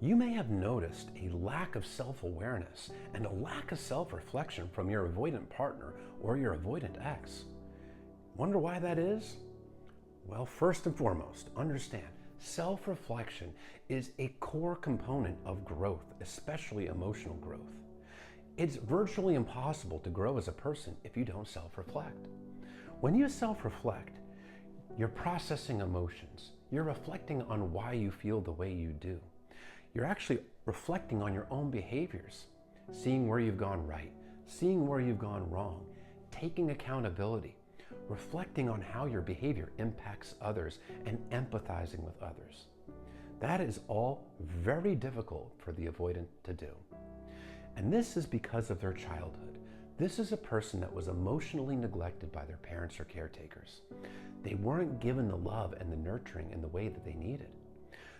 You may have noticed a lack of self-awareness and a lack of self-reflection from your avoidant partner or your avoidant ex. Wonder why that is? Well, first and foremost, understand self-reflection is a core component of growth, especially emotional growth. It's virtually impossible to grow as a person if you don't self-reflect. When you self-reflect, you're processing emotions. You're reflecting on why you feel the way you do. You're actually reflecting on your own behaviors, seeing where you've gone right, seeing where you've gone wrong, taking accountability, reflecting on how your behavior impacts others, and empathizing with others. That is all very difficult for the avoidant to do. And this is because of their childhood. This is a person that was emotionally neglected by their parents or caretakers. They weren't given the love and the nurturing in the way that they needed.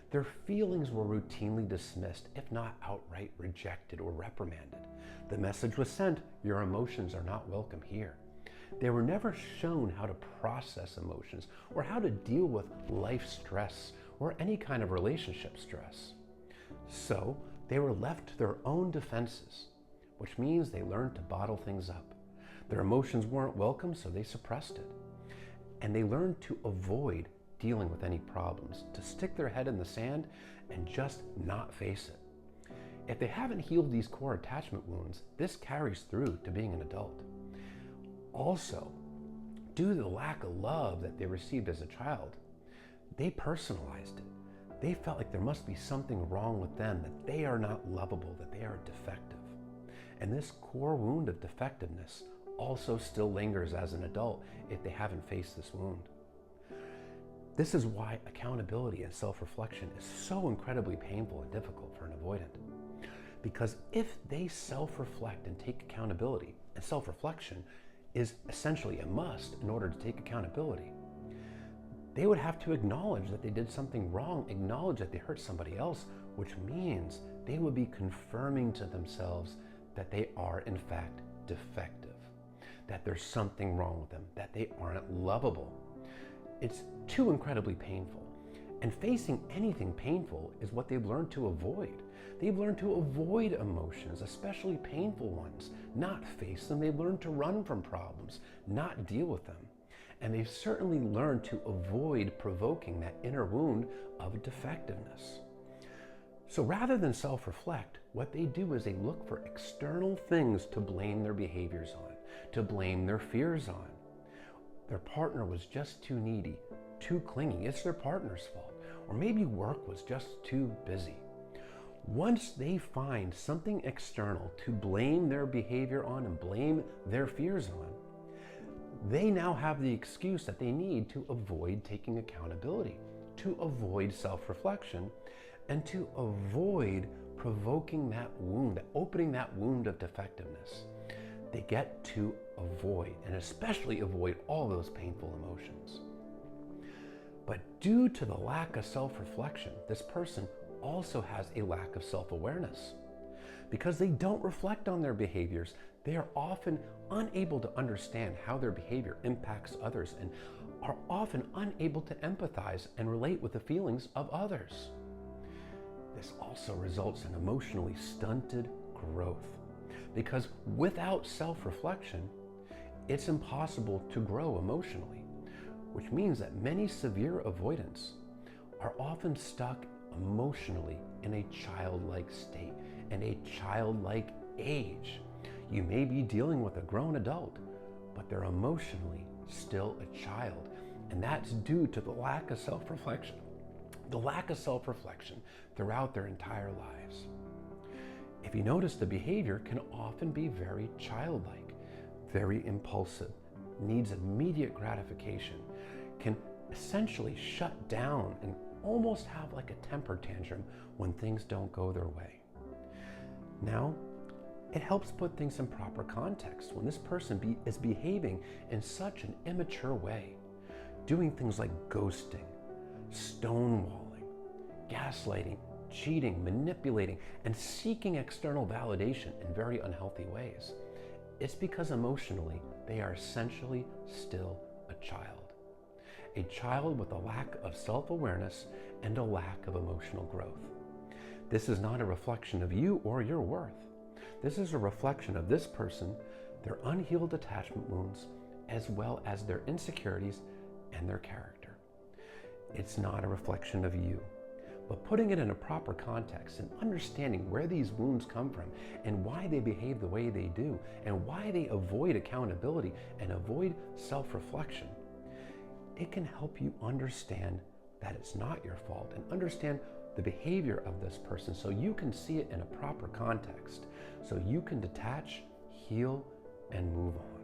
Their feelings were routinely dismissed, if not outright rejected or reprimanded. The message was sent, your emotions are not welcome here. They were never shown how to process emotions or how to deal with life stress or any kind of relationship stress. So they were left to their own defenses, which means they learned to bottle things up. Their emotions weren't welcome, so they suppressed it. And they learned to avoid dealing with any problems, to stick their head in the sand and just not face it. If they haven't healed these core attachment wounds, this carries through to being an adult. Also, due to the lack of love that they received as a child, they personalized it. They felt like there must be something wrong with them, that they are not lovable, that they are defective. And this core wound of defectiveness also still lingers as an adult if they haven't faced this wound. This is why accountability and self-reflection is so incredibly painful and difficult for an avoidant. Because if they self-reflect and take accountability, and self-reflection is essentially a must in order to take accountability, they would have to acknowledge that they did something wrong, acknowledge that they hurt somebody else, which means they would be confirming to themselves that they are in fact defective, that there's something wrong with them, that they aren't lovable. It's too incredibly painful. And facing anything painful is what they've learned to avoid. They've learned to avoid emotions, especially painful ones, not face them. They've learned to run from problems, not deal with them. And they've certainly learned to avoid provoking that inner wound of defectiveness. So rather than self-reflect, what they do is they look for external things to blame their behaviors on, to blame their fears on. Their partner was just too needy, too clingy. It's their partner's fault. Or maybe work was just too busy. Once they find something external to blame their behavior on and blame their fears on, they now have the excuse that they need to avoid taking accountability, to avoid self-reflection, and to avoid provoking that wound, opening that wound of defectiveness. They get to avoid, and especially avoid, all those painful emotions. But due to the lack of self-reflection, this person also has a lack of self-awareness. Because they don't reflect on their behaviors, they are often unable to understand how their behavior impacts others and are often unable to empathize and relate with the feelings of others. This also results in emotionally stunted growth. Because without self-reflection, it's impossible to grow emotionally, which means that many severe avoidants are often stuck emotionally in a childlike state, in a childlike age. You may be dealing with a grown adult, but they're emotionally still a child, and that's due to the lack of self-reflection. The lack of self-reflection throughout their entire lives. If you notice, the behavior can often be very childlike, very impulsive, needs immediate gratification, can essentially shut down and almost have like a temper tantrum when things don't go their way. Now, it helps put things in proper context when this person is behaving in such an immature way, doing things like ghosting, stonewalling, gaslighting, cheating, manipulating, and seeking external validation in very unhealthy ways. It's because emotionally, they are essentially still a child. A child with a lack of self-awareness and a lack of emotional growth. This is not a reflection of you or your worth. This is a reflection of this person, their unhealed attachment wounds, as well as their insecurities and their character. It's not a reflection of you. But putting it in a proper context and understanding where these wounds come from and why they behave the way they do and why they avoid accountability and avoid self-reflection, it can help you understand that it's not your fault and understand the behavior of this person so you can see it in a proper context, so you can detach, heal, and move on.